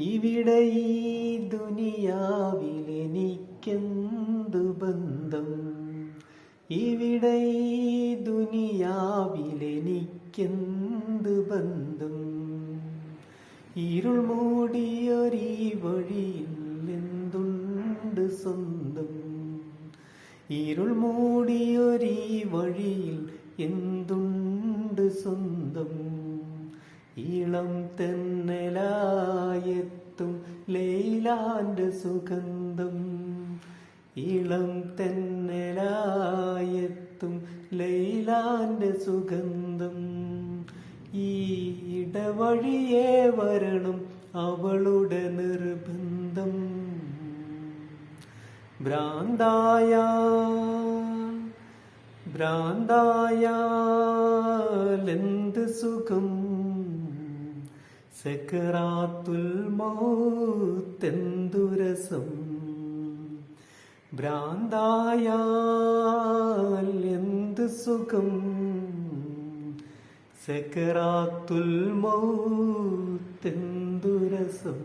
ഇവിടെ ഈ ദുനിയാവിലെനിക്കെന്തു ബന്ധം? ഇവിടെ ഈ ദുനിയാവിലെനിക്കെന്തു ബന്ധം? ഇരുൾ മൂടിയൊരീ വഴിയിൽ എന്തുണ്ട് സ്വന്തം? ഇരുൾ മൂടിയൊരീ വഴിയിൽ എന്തുണ്ട് സ്വന്തം? ഇളം തെന്നലായെത്തും ലൈലാന്റെ സുഗന്ധം. ഇളം തെന്നലായെത്തും ലൈലാന്റെ സുഗന്ധം. ഈ ഇടവഴിയേ വരണം അവളുടെ നിർബന്ധം. ഭ്രാന്തായാൽ എന്ത് സുഖം? സക്കറാത്തുൽ മൗത്തെന്തു രസം? ഭ്രാന്തായാൽ എന്ത് സുഖം? സക്കറാത്തുൽ മൗത്തെന്തു രസം?